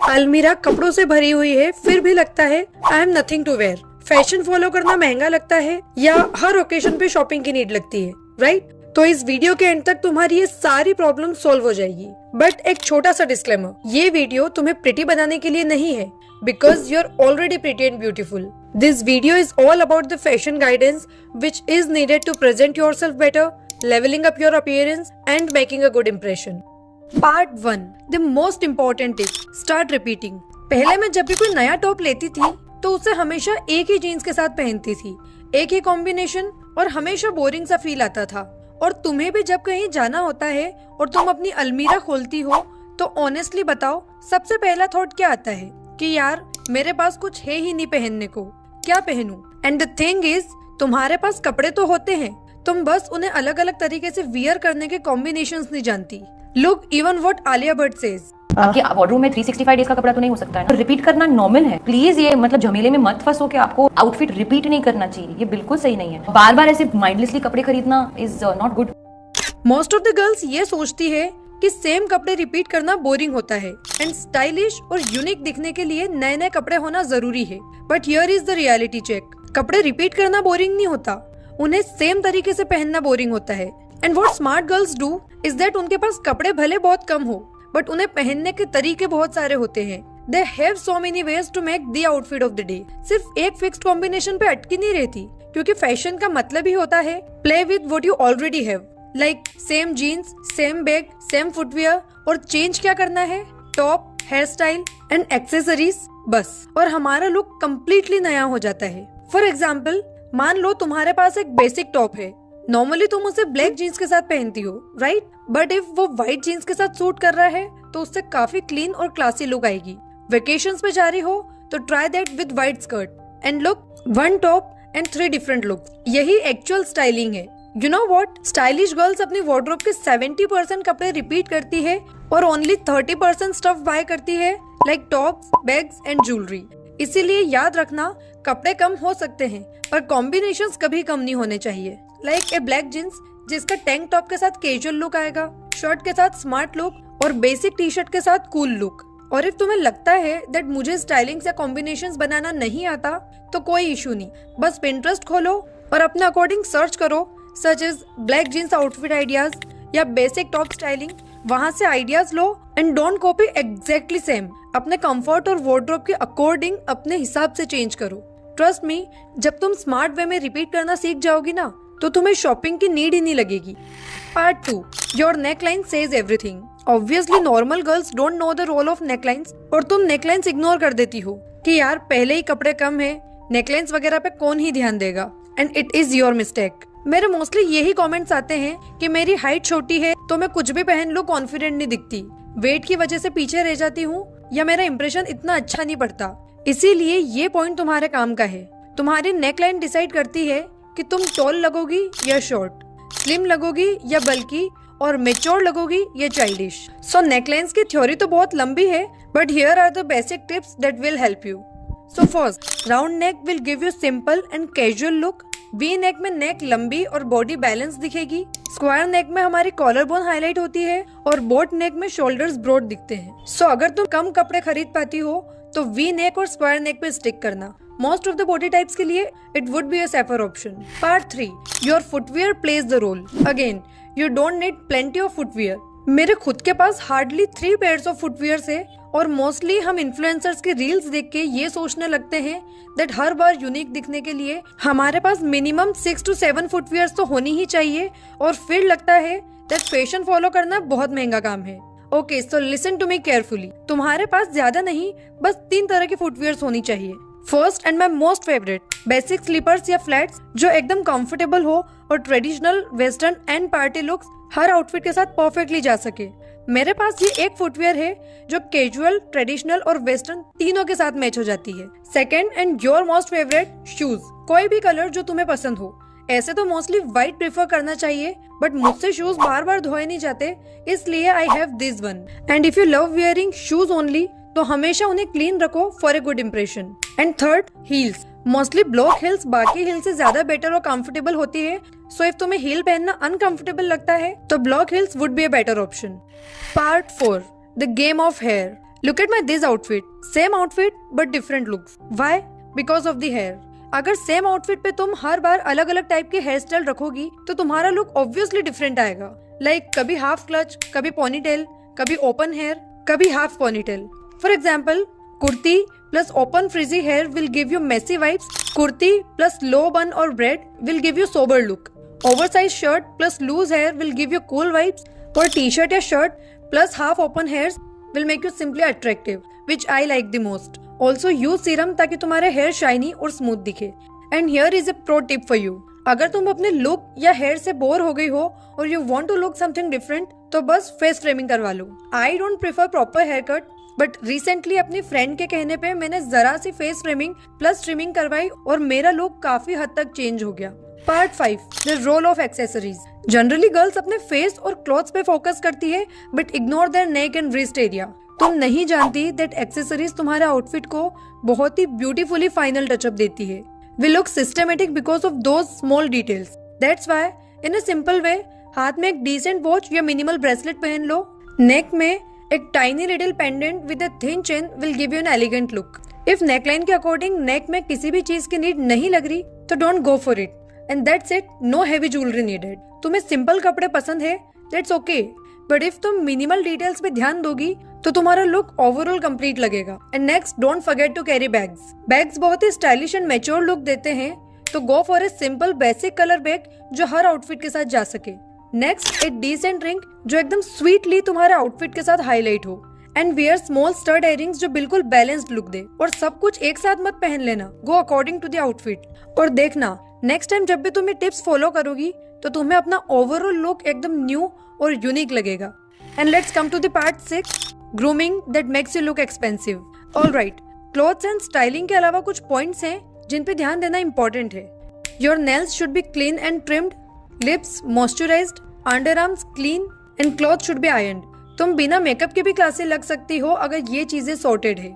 अलमीरा कपड़ों से भरी हुई है, फिर भी लगता है I am nothing to wear. Fashion follow करना महंगा लगता है या हर ओकेजन पे शॉपिंग की नीड लगती है, राइट? तो इस वीडियो के एंड तक तुम्हारी ये सारी प्रॉब्लम सॉल्व हो जाएगी। बट एक छोटा सा डिस्क्लेमर, ये वीडियो तुम्हें प्रिटी बनाने के लिए नहीं है, because you are already pretty and beautiful. This video is all about the fashion guidance which is needed to present yourself better, leveling up your appearance and making a good impression. Part 1. The most important is start repeating. पहले मैं जब भी कोई नया top लेती थी तो उसे हमेशा एक ही जीन्स के साथ पहनती थी, एक ही कॉम्बिनेशन, और हमेशा बोरिंग सा फील आता था। और तुम्हें भी जब कहीं जाना होता है और तुम अपनी अलमीरा खोलती हो तो ऑनेस्टली बताओ, सबसे पहला थॉट क्या आता है कि यार मेरे पास कुछ है ही नहीं पहनने को, क्या पहनूं? एंड द थिंग इज, तुम्हारे पास कपड़े तो होते हैं, तुम बस उन्हें अलग अलग तरीके से वियर करने के कॉम्बिनेशंस नहीं जानती। Look even what Alia Bhatt says, आपके वार्डरोब में 365 डेज का कपड़ा तो नहीं हो सकता है ना। रिपीट करना नॉर्मल है, प्लीज ये मतलब झमेले में मत फंसो कि आपको आउटफिट रिपीट नहीं करना चाहिए, ये बिल्कुल सही नहीं है। बार बार ऐसे माइंडलेसली कपड़े खरीदना is not good. Most of the girls ये सोचती है कि सेम कपड़े रिपीट करना बोरिंग होता है एंड स्टाइलिश और यूनिक दिखने के लिए नए नए कपड़े होना जरूरी है। But here is the reality check, कपड़े रिपीट करना बोरिंग नहीं होता, उन्हें सेम तरीके से पहनना बोरिंग होता है। And what smart girls do is that उनके पास कपड़े भले बहुत कम हो बट उन्हें पहनने के तरीके बहुत सारे होते हैं। They have so many ways to make the outfit of the day. सिर्फ एक फिक्स्ड कॉम्बिनेशन पे अटकी नहीं रहती, क्योंकि फैशन का मतलब ही होता है play with what you already have, like same jeans, same bag, same footwear, और चेंज क्या करना है, top, hair style and accessories, बस, और हमारा लुक कम्प्लीटली नया हो जाता है। फॉर एग्जाम्पल, मान लो तुम्हारे पास एक बेसिक टॉप है, नॉर्मली तुम उसे ब्लैक जीन्स के साथ पहनती हो, राइट? बट इफ वो व्हाइट जीन्स के साथ सूट कर रहा है तो उससे काफी क्लीन और क्लासी लुक आएगी। वेकेशंस पे जा रही हो तो try that with white skirt and look 1 top and 3 different looks. यही एक्चुअल स्टाइलिंग है। You know what, stylish girls अपनी वार्डरोब के 70% कपड़े रिपीट करती है और ओनली 30% स्टफ बाय करती है, like tops, bags and jewellery. इसीलिए याद रखना, कपड़े कम हो सकते हैं पर कॉम्बिनेशंस कभी कम नहीं होने चाहिए। लाइक ए ब्लैक जींस जिसका टैंक टॉप के साथ कैजुअल लुक आएगा, शर्ट के साथ स्मार्ट लुक और बेसिक टी शर्ट के साथ कूल लुक। और इफ तुम्हें लगता है दैट मुझे स्टाइलिंग या कॉम्बिनेशंस बनाना नहीं आता तो कोई इशू नहीं, बस पिंटरेस्ट खोलो और अपने अकॉर्डिंग सर्च करो, such as black jeans outfit ideas या बेसिक टॉप स्टाइलिंग। वहां से आइडियाज लो and don't copy exactly same. अपने कंफर्ट और वार्डरोब के अकॉर्डिंग अपने हिसाब से चेंज करो। ट्रस्ट मी, जब तुम स्मार्ट वे में रिपीट करना सीख जाओगी ना तो तुम्हें शॉपिंग की नीड ही नहीं लगेगी। Part 2, your neckline says everything. Obviously normal girls don't know the role of necklines, और तुम नेकलाइंस इग्नोर कर देती हो कि यार पहले ही कपड़े कम है, नेकलाइंस वगैरह पे कौन ही ध्यान देगा, and it is your mistake. मेरे मोस्टली यही कमेंट्स आते हैं कि मेरी हाइट छोटी है तो मैं कुछ भी पहन लूं कॉन्फिडेंट नहीं दिखती, वेट की वजह से पीछे रह जाती हूँ, या मेरा इंप्रेशन इतना अच्छा नहीं पड़ता। इसीलिए ये पॉइंट तुम्हारे काम का है। तुम्हारी नेकलाइन डिसाइड करती है कि तुम टॉल लगोगी या शॉर्ट, स्लिम लगोगी या बल्कि, और मेच्योर लगोगी या चाइल्डिश। सो नेकलाइंस की थ्योरी तो बहुत लंबी है, but here are the basic tips that will help you. So first, round neck will give you simple and casual look. V neck में नेक लंबी और बॉडी बैलेंस दिखेगी। स्क्वायर नेक में हमारी कॉलर बोन हाईलाइट होती है और boat नेक में शोल्डर्स ब्रॉड दिखते हैं। सो अगर तुम कम कपड़े खरीद पाती हो तो वी नेक और स्क्वायर नेक पे स्टिक करना। Most of the body types के लिए it would be a safer option. Part 3, your footwear plays the role. Again, you don't need plenty of footwear. मेरे खुद के पास हार्डली 3 पेयर्स ऑफ फुटवियर है, और मोस्टली हम इन्फ्लुएंसर्स के रील्स देख के ये सोचने लगते हैं दैट हर बार यूनिक दिखने के लिए हमारे पास मिनिमम 6 to 7 फुटवियर्स तो होनी ही चाहिए, और फिर लगता है दैट फैशन फॉलो करना बहुत महंगा काम है। Okay, so listen to me carefully. तुम्हारे पास ज्यादा नहीं, बस 3 तरह के फुटवियर्स होनी चाहिए। First and my most favourite, basic slippers या फ्लैट्स जो एकदम कंफर्टेबल हो और traditional, western and party looks हर आउटफिट के साथ परफेक्टली जा सके। मेरे पास ये एक फुटवियर है जो कैजुअल, ट्रेडिशनल और वेस्टर्न तीनों के साथ मैच हो जाती है। Second and your most favourite, shoes. कोई भी कलर जो तुम्हें पसंद हो। ऐसे तो मोस्टली व्हाइट प्रेफर करना चाहिए, बट मुझसे शूज बार बार धोए नहीं जाते, इसलिए I have this one. And if you love wearing shoes only तो हमेशा उन्हें क्लीन रखो for a good impression. And third, heels. Mostly block heels बाकी हिल से ज्यादा बेटर और कंफर्टेबल होती है, सो इफ तुम्हें हील पहनना अनकंफर्टेबल लगता है तो block heels would be a better option. Part 4, the game of hair. Look at my this outfit. Same outfit but different looks. Why? Because of the hair. अगर same outfit पे तुम हर बार अलग अलग type की hair style रखोगी तो तुम्हारा look obviously different आएगा. लाइक कभी हाफ क्लच, कभी पोनीटेल, कभी ओपन हेयर, कभी half ponytail. For example, kurti plus open frizzy hair will give you messy vibes. Kurti plus low bun और braid will give you sober look. Oversize shirt plus loose hair will give you cool vibes. और T-shirt या shirt plus half open hair will make you simply attractive, which I like the most. Also use serum ताकि तुम्हारे hair shiny और smooth दिखे. And here is a pro tip for you. अगर तुम अपने look या hair से bore हो गई हो और you want to look something different, तो बस फेस फ्रेमिंग करवा लो. I don't prefer proper haircut, but recently अपनी फ्रेंड के कहने पे मैंने जरा सी फेस फ्रेमिंग प्लस ट्रिमिंग करवाई और मेरा लुक काफी हद तक चेंज हो गया. Part 5, the role of accessories. Generally girls अपने फेस और क्लॉथ्स पे फोकस करती है but ignore their neck and wrist area. तुम नहीं जानती दैट एक्सेसरीज तुम्हारे आउटफिट को बहुत ही ब्यूटीफुली फाइनल टचअप देती है. We look systematic because of those small details. That's why in a simple way हाथ में एक डिसेंट वॉच या मिनिमल ब्रेसलेट पहन लो. नेक में एक tiny little pendant with a thin chain will give you an elegant look. If neckline के according neck में किसी भी चीज की नीड नहीं लग रही तो don't go for it. And that's it, no heavy jewelry needed. तुम्हें सिंपल कपड़े पसंद है, that's okay. But if तुम मिनिमल डिटेल्स पे ध्यान दोगी तो तुम्हारा लुक ओवरऑल कंप्लीट लगेगा. And next, don't forget to carry bags. Bags बहुत ही स्टाइलिश एंड मैच्योर लुक देते हैं, तो go for a simple basic colour bag जो हर आउटफिट के साथ जा सके. नेक्स्ट, एक डिसेंट रिंग जो एकदम स्वीटली तुम्हारे आउटफिट के साथ हाईलाइट हो. And wear small stud earrings जो बिल्कुल बैलेंस्ड लुक दे. और सब कुछ एक साथ मत पहन लेना, go according to the outfit. और देखना, नेक्स्ट टाइम जब भी तुम ये टिप्स फॉलो करोगी तो तुम्हें अपना ओवरऑल लुक एकदम न्यू और यूनिक लगेगा. And let's come to the part 6, grooming that makes you look expensive. Alright, clothes and styling के अलावा कुछ पॉइंट्स हैं जिन पे ध्यान देना इंपॉर्टेंट है. Your nails should be clean and trimmed, lips moisturised, underarms clean and cloth should be ironed. तुम बिना मेकअप के भी क्लासे लग सकती हो अगर ये चीजें सॉर्टेड है.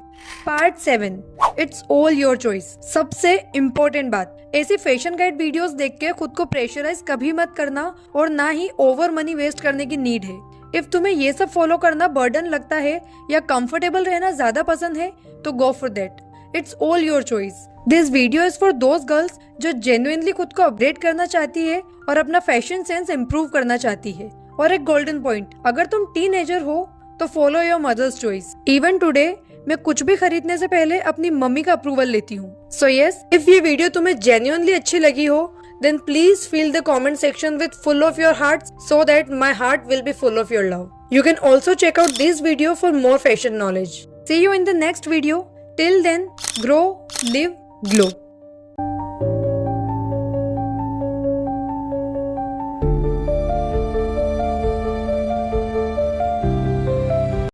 Part 7, it's all your choice. सबसे इम्पोर्टेंट बात, ऐसी फैशन गाइड वीडियोस देख के खुद को प्रेशराइज कभी मत करना और ना ही ओवर मनी वेस्ट करने की नीड है. इफ तुम्हें ये सब फॉलो करना बर्डन लगता है या कंफर्टेबल रहना ज्यादा पसंद है तो go for that. It's all your choice. This video is for those girls जो जेन्युइनली खुद को अपडेट करना चाहती है और अपना फैशन सेंस इम्प्रूव करना चाहती है. और एक गोल्डन पॉइंट, अगर तुम टीनेजर हो तो follow your mother's choice. Even today मैं कुछ भी खरीदने से पहले अपनी मम्मी का अप्रूवल लेती हूँ. सो यस, इफ ये वीडियो तुम्हें जेन्युइनली अच्छी लगी हो then please fill the comment section with full of your hearts so that my heart will be full of your love. You can also check out this video for more fashion knowledge. See you in the next video. Till then, grow, live, glow.